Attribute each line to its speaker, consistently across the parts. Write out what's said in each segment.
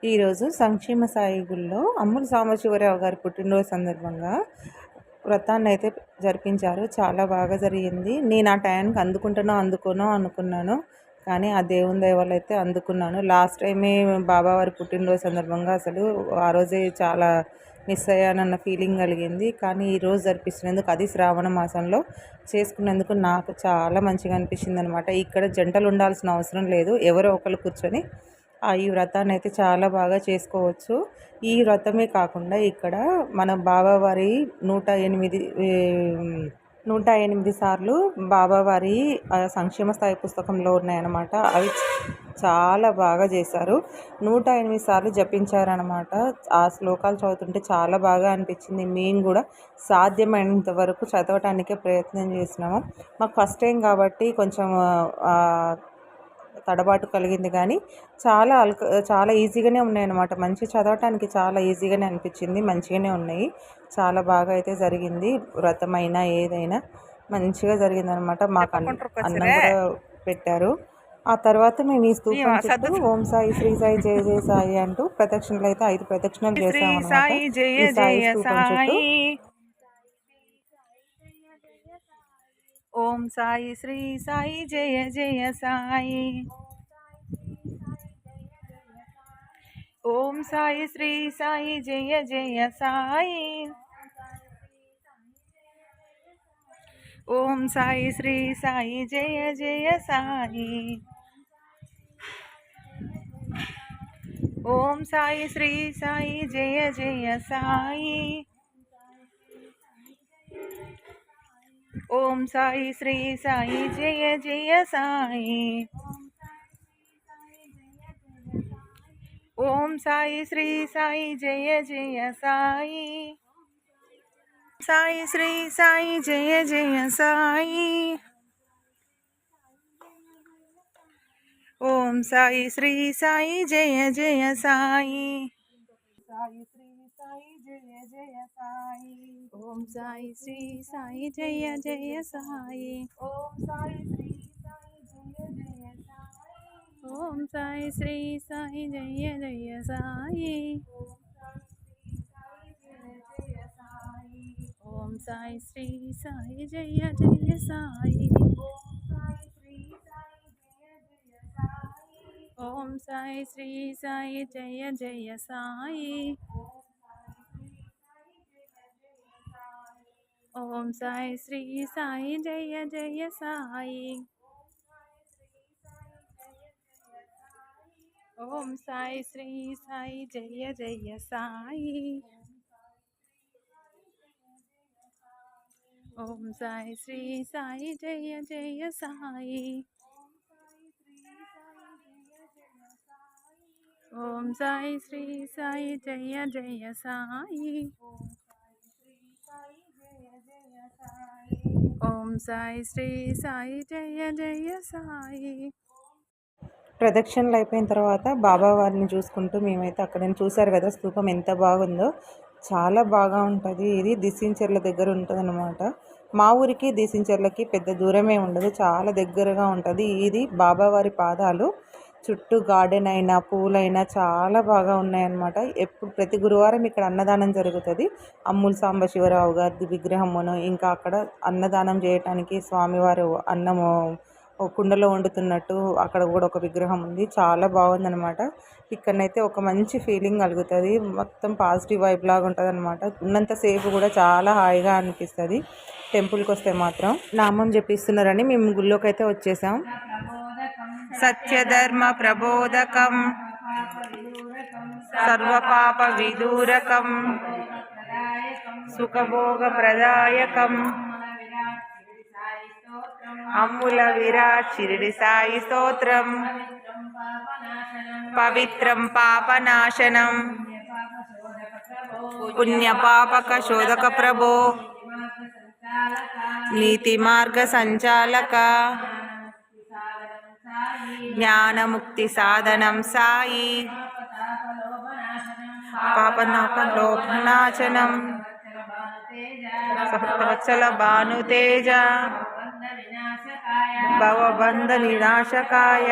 Speaker 1: ఈరోజు సంక్షేమ సాయి గుళ్ళో అమ్ముల సాంబశివరావు గారి పుట్టినరోజు సందర్భంగా వ్రతాన్ని అయితే జరిపించారు. చాలా బాగా జరిగింది. నేను ఆ టైంకి అందుకోనో అనుకున్నాను. కానీ ఆ దేవుని దయ వల్ల అయితే అందుకున్నాను. లాస్ట్ టైమే బాబావారి పుట్టినరోజు సందర్భంగా అసలు ఆ రోజే చాలా మిస్ అయ్యానన్న ఫీలింగ్ కలిగింది. కానీ ఈరోజు జరిపిస్తున్నందుకు, అది శ్రావణ మాసంలో చేసుకున్నందుకు నాకు చాలా మంచిగా అనిపించింది అనమాట. ఇక్కడ జంటలు ఉండాల్సిన అవసరం లేదు. ఎవరో ఒకరు కూర్చొని ఈ వ్రతాన్ని అయితే చాలా బాగా చేసుకోవచ్చు. ఈ వ్రతమే కాకుండా ఇక్కడ మన బాబావారి 108 సార్లు బాబావారి సంక్షేమ స్థాయి పుస్తకంలో ఉన్నాయన్నమాట. అవి చాలా బాగా చేశారు. 108 సార్లు జపించారనమాట. ఆ శ్లోకాలు చదువుతుంటే చాలా బాగా అనిపించింది. మేము కూడా సాధ్యమైనంత వరకు చదవటానికే ప్రయత్నం చేసినాము. మాకు ఫస్ట్ టైం కాబట్టి కొంచెం తడబాటు కలిగింది, కానీ చాలా ఈజీగానే ఉన్నాయన్నమాట. మంచి చదవటానికి చాలా ఈజీగానే అనిపించింది. మంచిగానే ఉన్నాయి. చాలా బాగా అయితే జరిగింది. వ్రతమైనా ఏదైనా మంచిగా జరిగిందనమాట. మాకు అన్నం కూడా పెట్టారు. ఆ తర్వాత మేము ఈ స్తూపం చుట్టూ ఓం సాయి, శ్రీ సాయి, జయ జయ సాయి అంటూ ప్రదక్షిణలు అయితే 5 ప్రదక్షిణలు చేసామన్నమాట. ఈ సాయి స్తూపం చుట్టూ
Speaker 2: ఓం సాయి శ్రీ సాయి జయ జయ సాయి. ఓం సాయి శ్రీ సాయి జయ జయ సాయి. ఓం సాయి శ్రీ సాయి జయ జయ సాయి. ఓం సాయి శ్రీ సాయి జయ జయ సాయి. ఓం సాయి శ్రీ సాయి జయ జయ సాయి. ఓం సాయి శ్రీ సాయి జయ జయ సాయి. సాయి శ్రీ సాయి జయ జయ సాయి. ఓం సాయి శ్రీ సాయి జయ జయ సాయి. సాయి శ్రీ సాయి జయ జయ సాయి. ఓం సాయి శ్రీ సాయి జయ జయ సాయి. ఓం సాయి శ్రీ సాయి జయ జయ సాయి. ఓం సాయి శ్రీ సాయి జయ జయ సాయి. ఓం సాయి శ్రీ సాయి జయ జయ సాయి. ఓం సాయి శ్రీ సాయి జయ జయ సాయి. ఓం సాయి శ్రీ సాయి జయ జయ సాయి. ఓం సాయి శ్రీ సాయి జయ జయ సాయి. ఓం సాయి శ్రీ సాయి జయ జయ సాయి. ఓం సాయి శ్రీ సాయి జయ జయ సాయి. ఓం సాయి శ్రీ సాయి జయ జయ సాయి.
Speaker 1: ప్రదక్షిణలు అయిపోయిన తర్వాత బాబా వారిని చూసుకుంటూ మేమైతే అక్కడ చూశారు కదా స్తూపం ఎంత బాగుందో. చాలా బాగా ఉంటుంది. ఇది దిసించెర్ల దగ్గర ఉంటుంది అనమాట. మా ఊరికి దిసించెర్లకి పెద్ద దూరమే ఉండదు, చాలా దగ్గరగా ఉంటుంది. ఇది బాబావారి పాదాలు. చుట్టూ గార్డెన్ అయినా పూలైనా చాలా బాగా ఉన్నాయన్నమాట. ప్రతి గురువారం ఇక్కడ అన్నదానం జరుగుతుంది. అమ్ముల సాంబశివరావు గారి విగ్రహమును, ఇంకా అక్కడ అన్నదానం చేయటానికి స్వామివారు అన్నము కుండలో వండుతున్నట్టు అక్కడ కూడా ఒక విగ్రహం ఉంది. చాలా బాగుందనమాట. ఇక్కడనైతే ఒక మంచి ఫీలింగ్ కలుగుతుంది. మొత్తం పాజిటివ్ వైబ్ లాగా ఉంటుంది అనమాట. ఉన్నంతసేపు కూడా చాలా హాయిగా అనిపిస్తుంది. టెంపుల్కి వస్తే మాత్రం నామం జపిస్తున్నారని మేము గుళ్ళోకి అయితే వచ్చేసాం. సత్యధర్మ ప్రబోధకం, సర్వపాప విదూరకం, సుఖభోగ ప్రదాయకం, అమ్ముల విరాట్ షిరిడి సాయి స్తోత్రం, పవిత్రం పాపనాశనం, పుణ్యపాపక శోధక ప్రభో, నీతి మార్గ సంచాలక, జ్ఞానముక్తి సాధనం సాయి, పాపనాపలోభనాశనం, సప్తవత్సల భానుతేజ, భవబంధ వినాశకాయ,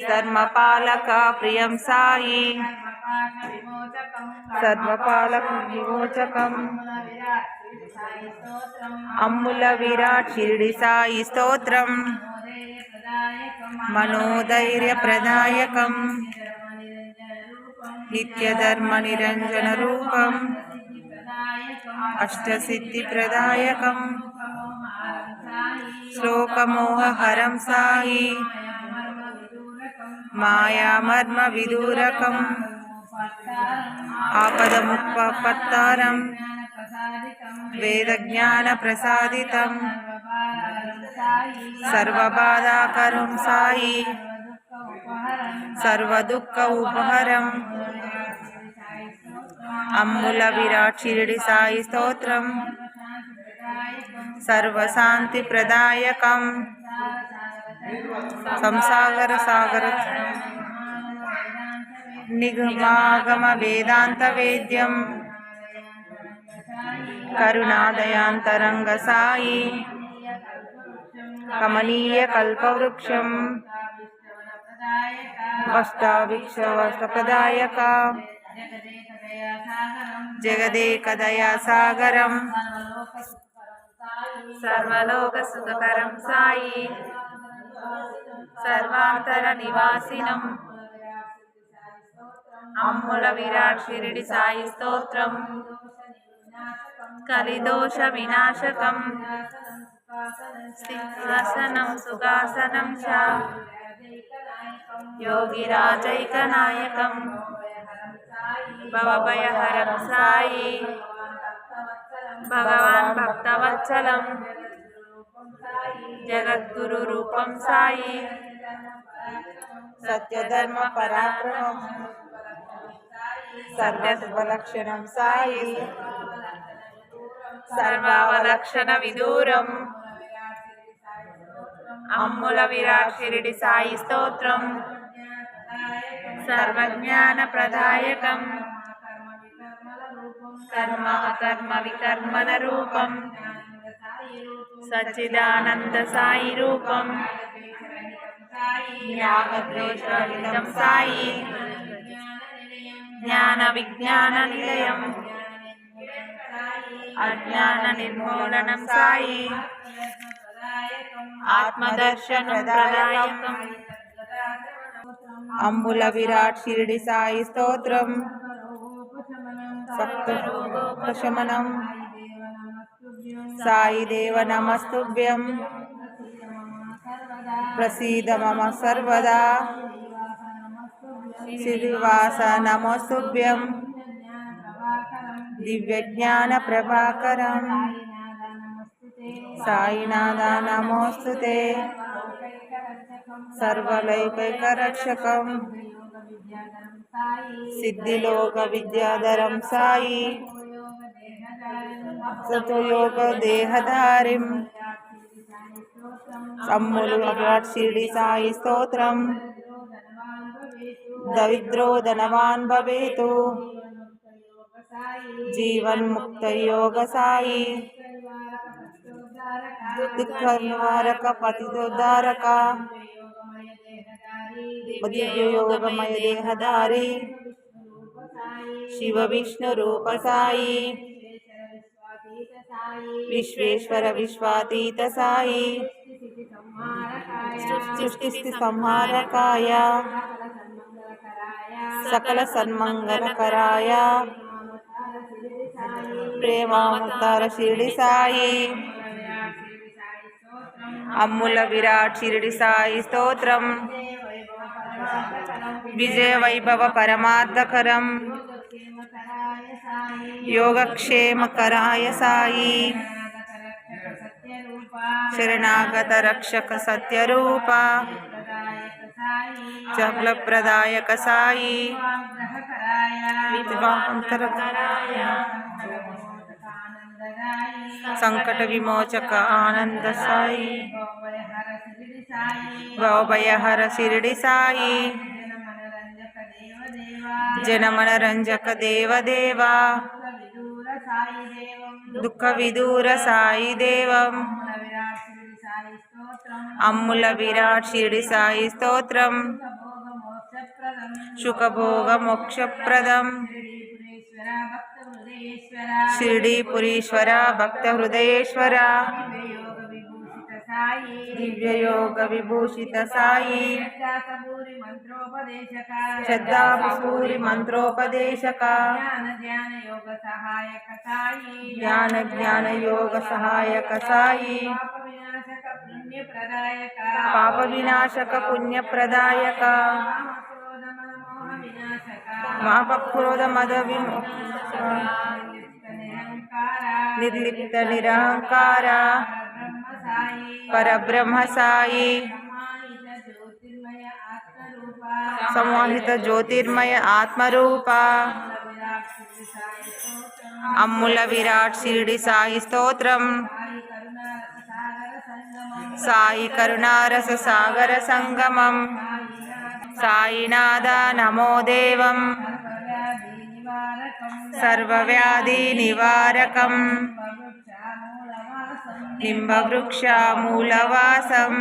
Speaker 1: ధర్మపాలక ప్రియం సాయి సర్వపాలక విమోచకం అమ్ముల విరాట్ షిరిడి సాయి స్తోత్రం మనోధైర్య ప్రదాయకం నిత్యధర్మ నిరంజన రూపం అష్టసిద్ధి ప్రదాయకం శ్లోకమోహహరం సాయి మాయామర్మ విదూరకం ఆపదముపత్తారం వేదజ్ఞాన ప్రసాదితం సర్వబాధాకరం సాయి సర్వదుఃఖ ఉపహరం అమ్ముల విరాట్ షిరిడి సాయి స్తోత్రం సర్వశాంతి ప్రదాయకం సంసాగర సాగర నిగమాగమ వేదాంత వేద్యం కరుణాదయాంతరంగ సాయి కమనీయ కల్పవృక్షం వష్టాభిక్షవష్టప్రదాయక జగదేక దయా సాగరం సర్వలోక సుఖకరం సాయి సర్వాంతర నివాసినం అమ్ముల విరాట్ షిరిడి సాయి స్తోత్రం కలిదోష వినాశకం సింహాసనం సుఖాసనం చ యోగిరాజైకనాయకం భవభయహరం సాయి భగవాన్ భక్తవత్సలం జగద్గురు రూపం సాయి సత్యధర్మ పరాక్రమం సర్వలక్షణం సాయి సర్వావలక్షణ విదూరం అమ్ముల విరాట్ షిరిడి సాయి స్తోత్రం సర్వజ్ఞాన ప్రదాయకం కర్మ అకర్మ వికర్మణ రూపం సచ్చిదానంద సాయి రూపం జ్ఞానద్వేషరహితం సాయి జ్ఞాన విజ్ఞాన నిలయం అజ్ఞాన నిర్మూలనం సాయి ఆత్మదర్శనం ప్రదాయకం అంబుల విరాట్ షిరిడి సాయి స్తోత్రం సప్తరోగోపశమనం సాయి దేవ నమస్తుభ్యం ప్రసీద మమ సర్వదా శ్రీనివాస నమస్తుభ్యం దివ్యజ్ఞాన ప్రభాకరం సాయినాథ నమోస్తుతే సర్వలైకైకరక్షకం సిద్ధిలోక విద్యాధరం సాయి సతయోగ దేహధారిం అమ్ములు విరాట్ షిరిడి సాయి స్తోత్రం దరిద్రో ధనవాన్ భవేతు జీవన్ముక్త యోగ సాయి దుఃఖ నివారక పతితోద్ధారక యోగమయ దేహధారి శివ విష్ణు రూప సాయి విశ్వేశ్వర విశ్వాతీత సాయి సృష్టి సంహారకాయ సకల సన్మంగళకరాయ ప్రేమావతార షిరిడి సాయి అమ్ముల విరాట్ షిరిడి సాయి స్తోత్రం విజయ వైభవ పరమార్థకరం యోగక్షేమకరాయ సాయి శరణాగత రక్షక సత్యరూప చఫలప్రదాయక సాయి విద్వాంతరకరాయ సంకట విమోచక ఆనంద సాయి భవభయహర షిరిడి సాయి జనమనరంజక దేవదేవా దుఃఖ విదూర సాయి దేవం అమ్ముల విరాట్ షిరిడి సాయి స్తోత్రం సుఖభోగ మోక్షప్రదం షిరిడీపురీశ్వర భక్త హృదయేశ్వర దివ్యయోగ విభూషిత సాయి శ్రద్ధాపూరి మంత్రోపదేశక జ్ఞాన జ్ఞాన యోగ సహాయక సాయి పాప వినాశక పుణ్యప్రదాయక మాపక్రోధ మద నిర్లిప్త నిరహంకార పరబ్రహ్మ సాయి సమాహిత జ్యోతిర్మయ ఆత్మరూప అమ్ముల విరాట్ షిరిడి సాయి స్తోత్రం సాయి కరుణారస సాగర సంగమం సాయినాథ నమో దేవం సర్వవ్యాధి నివారకం నింబవృక్షమూలవాసం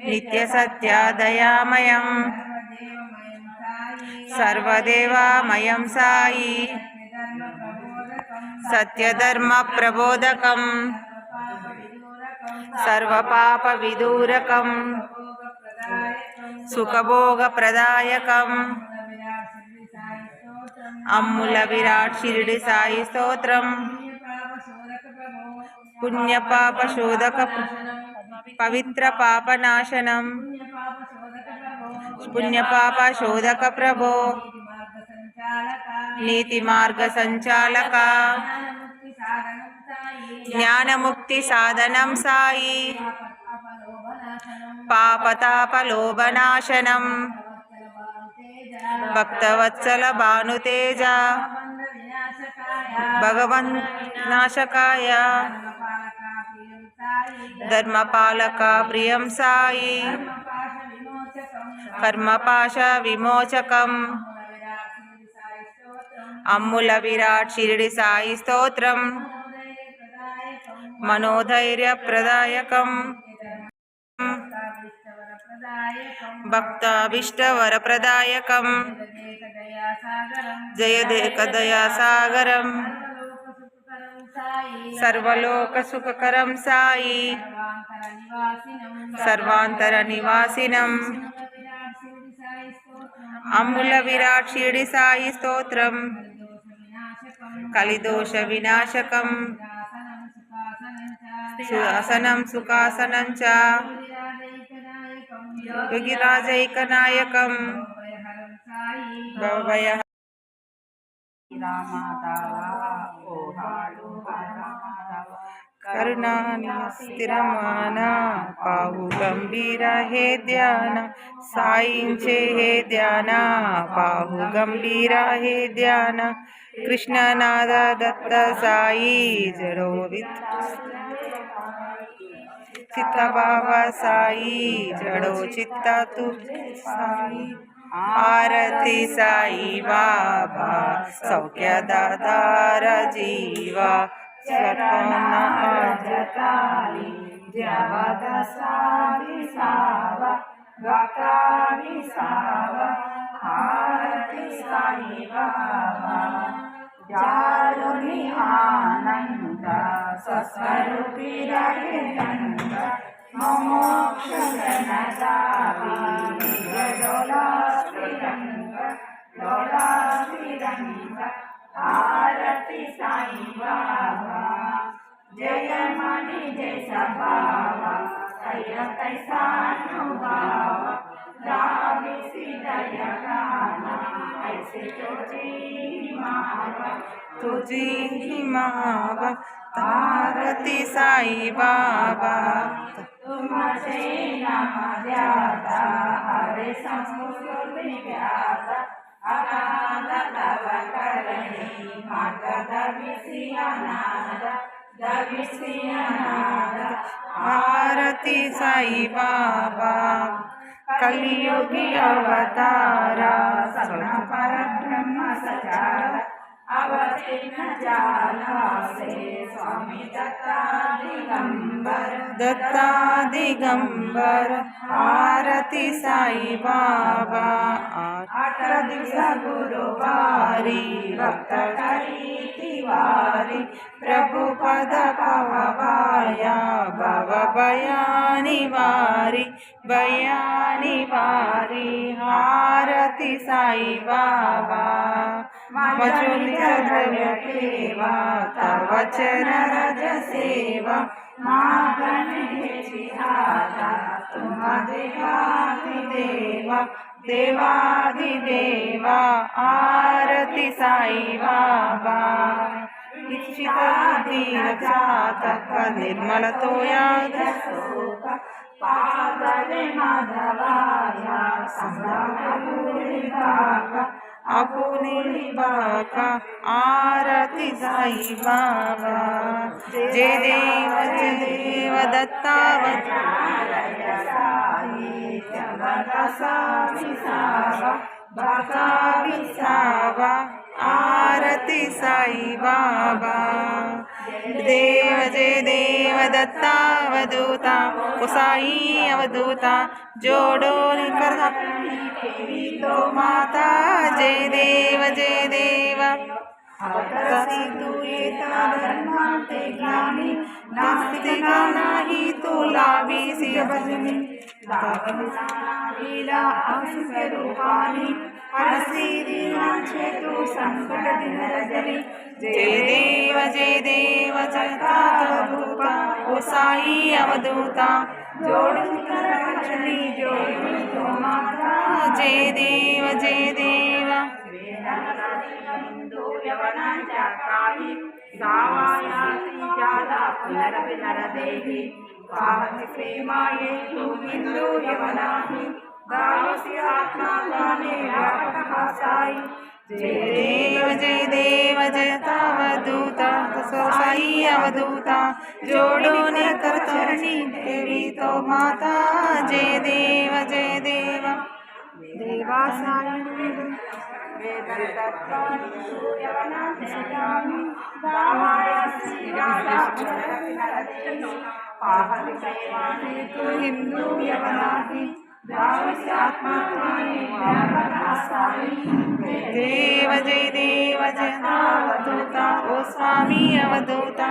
Speaker 1: నిత్య సత్యదయామయం సర్వదేవామయం సాయి సత్యధర్మ ప్రబోధకం సర్వపాప విదూరకం సుఖభోగ ప్రదాయకం అమ్ముల విరాట్ షిరిడి సాయి స్తోత్రం పుణ్యపాప శోధక పవిత్ర పాపనాశనం పుణ్యపాప శోధక ప్రభో నీతి మార్గ సంచాలక జ్ఞానముక్తి సాధనం సాయి పాపతాపలోభనాశనం భక్తవత్సల భానుతేజ భగవన్ నాశకాయ ధర్మపాలక ప్రియం సాయి కర్మపాశ విమోచకం అమ్ముల విరాట్ షిరిడి సాయి స్తోత్రం మనోధైర్య ప్రదాయకం భక్తాభీష్టవరప్రదాయకం జయదేకదయా సాగరం సర్వలోక సుఖకరం సాయి సర్వాంతర నివాసినం అమ్ముల విరాట్ షిరిడి సాయి స్తోత్రం కలిదోష వినాశకం సుహాసనం సుఖాసనం చ యోగిరాజైకనాయకం భవభయ కరుణాని స్థిరమాన పాహు గంభీర హే ధ్యాన సాయించే హే ధ్యాన పాహు గంభీర హే ధ్యాన కృష్ణనాథ దత్త సాయి జడో చిత్త బాబా సాయి జడో చిత్త తు సాయి ఆరతి సాయి బాబా సౌఖ్యదాతార జీవా జకాలి జవద సావి సావ గకాని సావ ఆరతి సాయి బాబా జారుని ఆనంద స్వస్వరూపి రహితంగ మోక్ష జనదావి డోలా శ్రీరంగ డోలా శ్రీరంగ ఆరతి సాయి బాబా జయ మణి జయ సభావ కై సానుభావ రావి సిదయ గాన ఐసే तुझी हिमाव तारती साई बाबा तुमसे नम जाता हरे संस्कृति ज्ञाता अगाध तव करणी माता दविसियानाद आरती साई बाबा कलियुगी अवतारा सगुण पर ब्रह्म सचार
Speaker 2: अवतीर्ण जाला से स्वामी दत्ता दिगंबर, दत्ता दिगंबर। आरती साई बाबा आठ दिवस गुरुवारी, भक्त करी तिवारी, प्रभु पद पवबाया भव भयानि वारी, भयानि वारी। आरती साई बाबा मजुली द्रव्य केवा, तव चरण रज सेवा, मागन हेची हाता, तुम देवादिदेवा, देवादिदेवा। आरती साई बाबा इच्छिताधीरजातक, निर्मल तोया पादवे माधवाया, अपुनी बाका। आरती साई बाबा जय देव दत्तावत बाका विसावा। आरती साई बाबा देव जय देव दत्तावधूता, ओ साई अवधूता, जोड़ो कर तो माता। जय देव जय देव धर्मांते ज्ञानी, नास्तिका नाही तुला बीसी भजनी, लीला आशिष रूपानी, हरसी दीनांचे तू संकट दिन रजनी। जय देव जगतावधूता, ओ साई अवधूता, जोड़ू कर वचनी, जोड़ू तो माता। जय देव हिंदू यवनांच्या काळी, सावायासी ज्याला पुनरदेही, पाहती प्रेमाये तू हिंदू यवनाही, गावसी आत्मा गाणे व्यापक साई। जय देव जगतावधूता, साई अवधूता, जोडून करतरणी देवी तो माता। जय देव देवा साई वेद दत्तानी यवनांचे गावी, गावायासी ज्याला पुनरदेही, पाहती प्रेमाये तू हिंदू यवनाही, गावसी आत्मा गाणे व्यापक साई। देव जय देव जगतावधूता, ओ स्वामी अवधूता,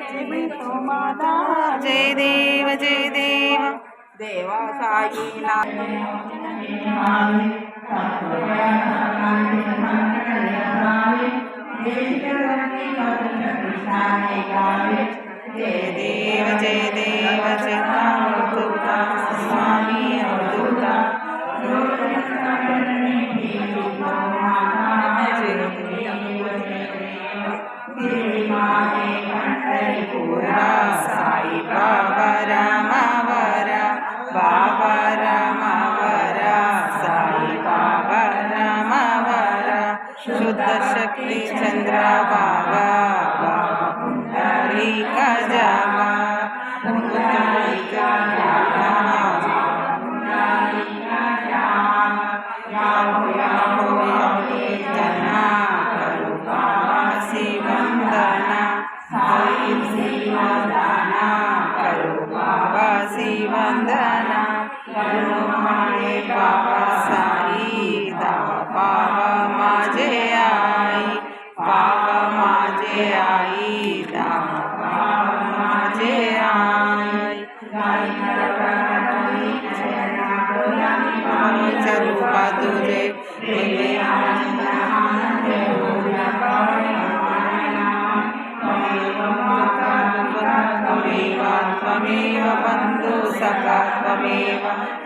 Speaker 2: देवी तो माता। जय देव देवा साई जय देव जगतावधूता, स्वामी अवधूता, साई बाबा रामावरा, बाबा रामावरा, साई बाबा रामावरा, शुद्ध शक्ती चंद्रा बाबा, बाबा पुंडरीक जावा, पुंडरीक जावा, पुंडरीक जावा। याहो जना, करू बाबासी वंदना, साई वंदना, करू बाबासी वंदना, करू माये बाबा साई, दावा बाबा माझे आई, बाबा माझे आई, दावा बाबा माझे आई। रूपा तुझे त्वमेव बन्धु सखा,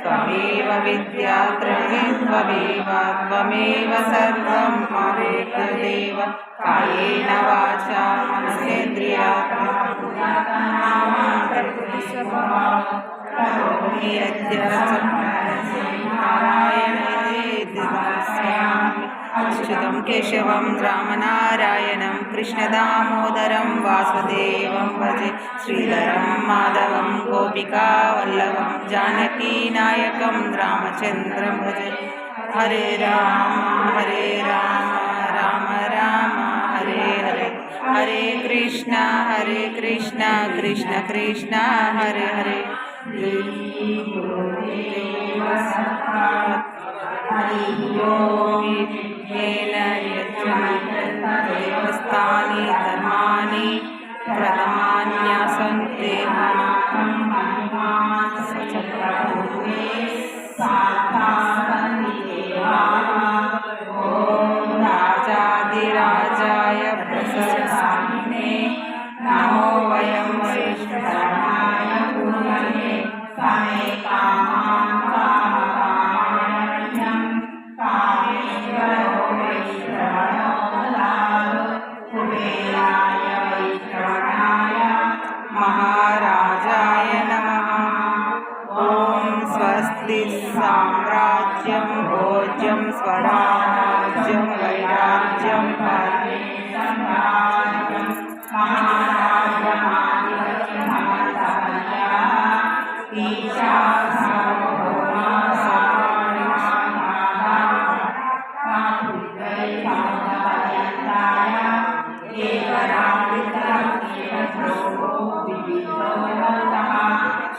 Speaker 2: त्वमेव विद्या त्रिणे, त्वमेव सर्वं ममेव देव। कायेन वाचा मनसेन्द्रियात्मना करोमि यद्य नारायणेति नमस्यामि। अच्युतं केशवं रामनारायणं कृष्णदामोदरं वासुदेवं भजे, श्रीधरं माधवं गोपिकावल्लभं जानकीनायकं रामचन्द्रं भजे।
Speaker 1: హరే రామ రామ రామ హరే హరే, హరే కృష్ణ కృష్ణ కృష్ణ హరే హరే. దేవస్థాని ధర్మాని ప్రథమాన్యాసంతే రాజాదిరాజాయ ప్రసన్నాయ నమో వయం వైష్ణవాయ పూర్ణే సమే కామాన్ కామకామాయం కామేశ్వరో వైష్ణవో దదాతు కుబేరాయ వైష్ణవాయ మహారాజాయ నమః. ఓం స్వస్తి సామ్రాజ్యం భోజ్యం స్వరాజ్యం వైరాజ్యం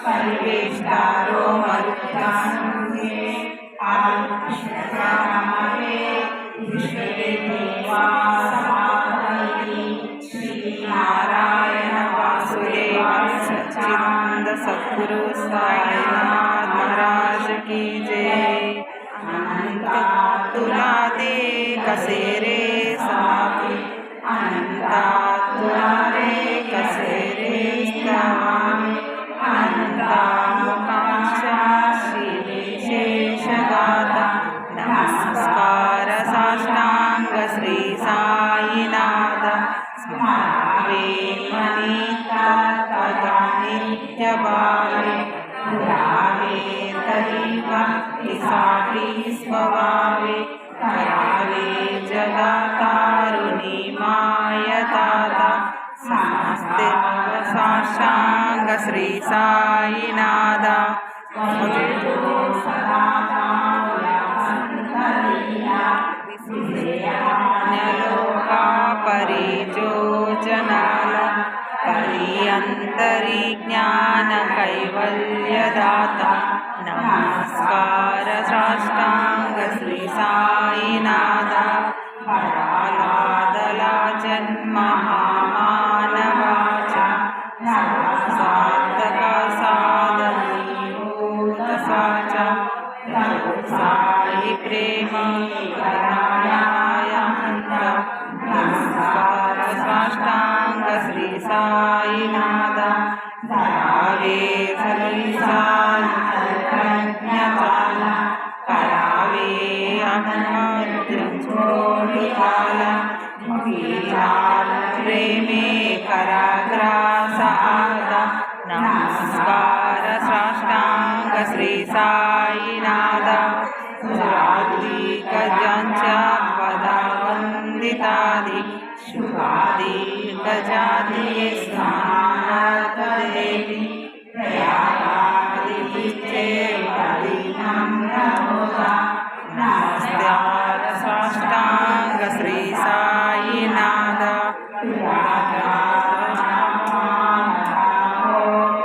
Speaker 1: పరివేష్టారో మరుత్తానుగే శ్రీనారాయణ వాసుదేవ సచ్చిదానంద సద్గురు సాయినాథ్ మహారాజ్ की जय. अनंत तुलाते कसेरे समापि अनंत तुलारे कसेरे स्थामि अनंत मुखांशा श्रीविशेषगाता नमस्कार साष्टांग श्री साईनाथ स्मरावे मनीता तथा नित्यभावे पुरावे तरी भक्ति साठी स्वभावे करावे जगतारुणी मायताता समस्ते साष्टांग श्री साईनाथ लोका परिजोजनाल परिअंतरी ज्ञान कैवल्यदाता नमस्कार साष्टांग श्री साईनाथ. परालादला जन्महामानवाच साधका साधनीभूत साच साई प्रेम नमस्कार साष्टांग श्री साईनाथ. धरावे सर्वज्ञान करावे अहमद्रचोटिकाल प्रेमे कराग्रास आदा नमस्कार साष्टांग श्री साईनाथ. सुराधिक जंचा पदावंदितादि शुभाधिक जाति स्नानदेवी प्रयागादिचे नमोदा नमस्कार साष्टांग श्री साईनाथ.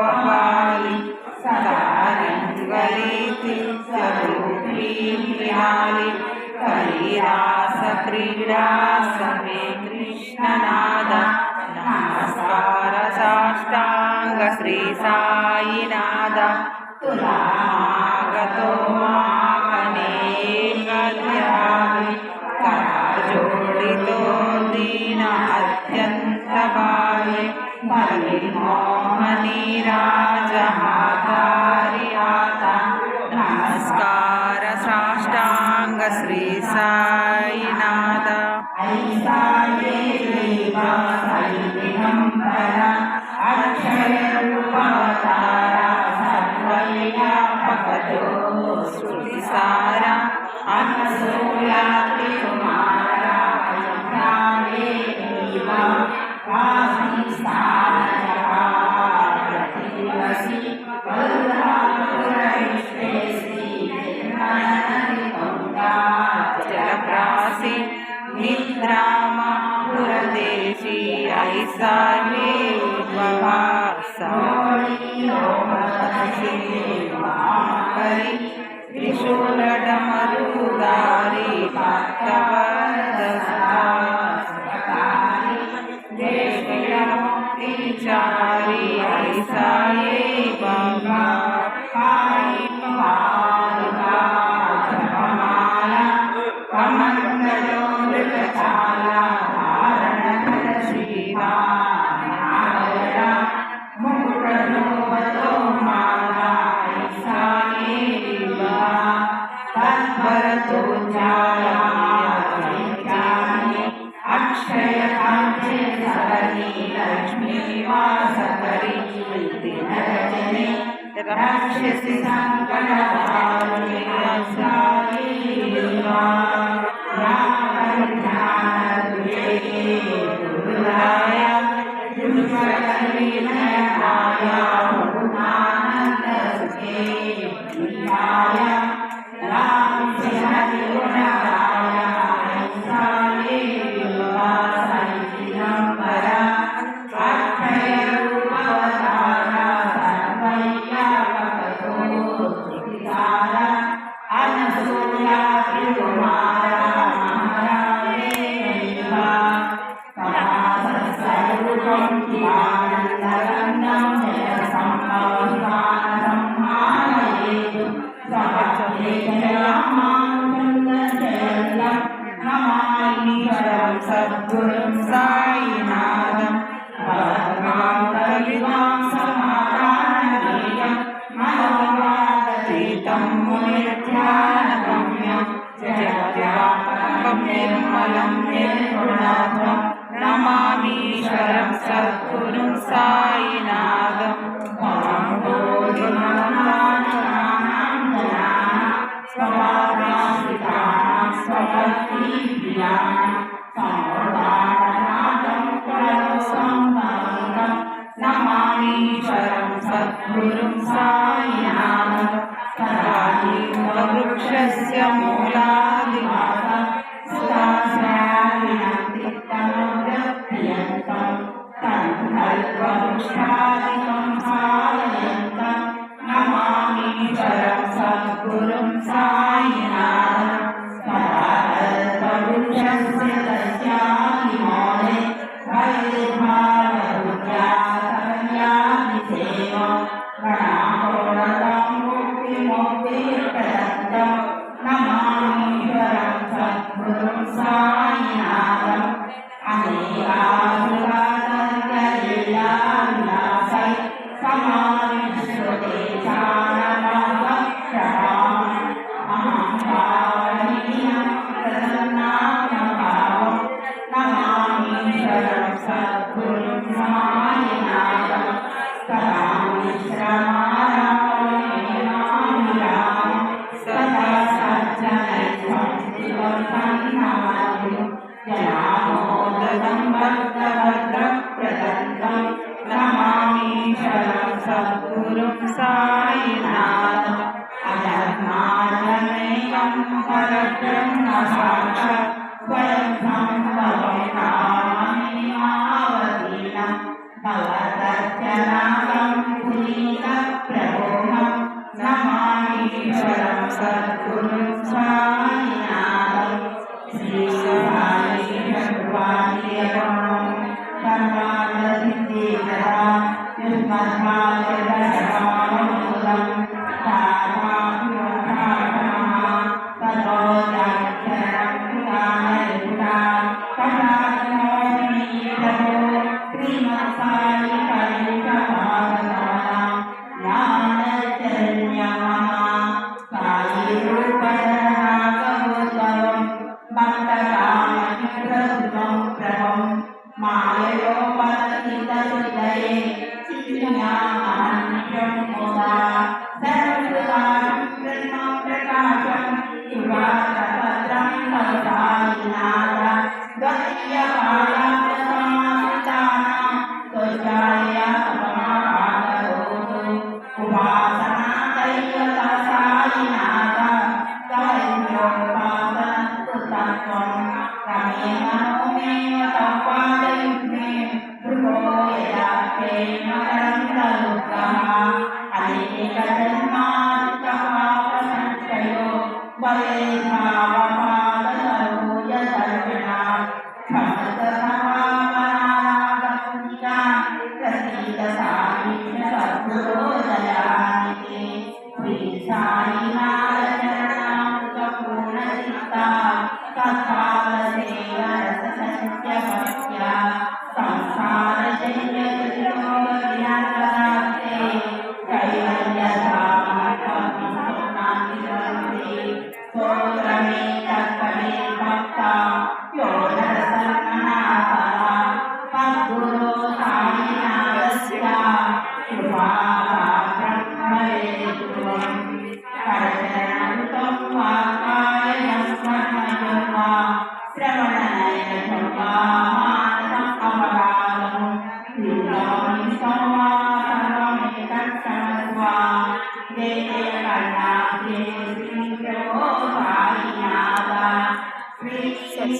Speaker 1: गोपाली सारंगली मृणाली कैरास क्रीडा समे कृष्णनाद नमस्कार साष्टांग श्री साईनाथ. तुलागतो माकनेकध्यायि कराजोडितो दीन अत्यंत भावे मोहनी राजहाकारियाता नमस्कार साष्टांग श्री साईनाथ. श्रुतिसारा अनसूयाति कुमारा प्रतिवसी నమామీశ్వరం సద్గురుం సాయినాథం విద్వాంసమాధానీయం మనోవాదతీతం మునిధ్యానగమ్యం జగద్వ్యాపకం నిర్మలం నిర్గుణాత్మం నమామీశ్వరం సద్గురుం సాయినాథం నమామీశ్వరం సద్గురుం సాయినాథం వృక్షస్య మూలాదివాసం సుధాస్యాదిత్తం కల్పవృక్షాదికం సాయయంతం నమామీశ్వరం సద్గురుం సాయినాథం కల్పవృక్షస్య తస్యాది మూలే నమామీశ్వరం సద్గురుం సాయినాథం అనేకాసురాసై సమావిశ్రుతే నమామీశ్వరం సద్గురుం సాయినాథం సదా జనామోదం భక్తభద్రం ప్రదంతం నమామీశ్వరం సద్గురుం సాయినాథం అధర్మాణమేకం పరబ్రహ్మ సాక్షాత్ స్వయం సంభవం నామీమావతీనం భవదర్శనాకం పునీత ప్రబోధం నమామీశ్వరం సద్గురుం సాయినాథం శ్రీ సాయి సర్వాణియమం సర్వార్థసిద్ధికరం యుష్మద్భాగదశకామూలం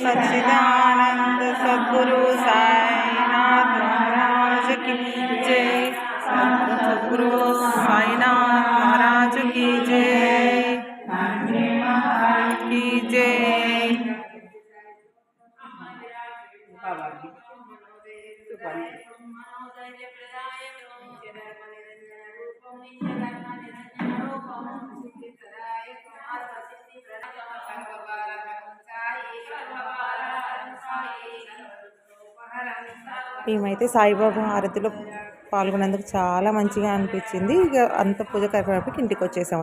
Speaker 1: सच्चिदानंद सद्गुरु साईनाथ महाराज की जय। सद्गुरु साईनाथ महाराज की जय की जय। మేమైతే సాయిబాబా హారతిలో పాల్గొన్నందుకు చాలా మంచిగా అనిపించింది. ఇక అంత పూజ కార్యక్రమానికి ఇంటికి వచ్చేసాం.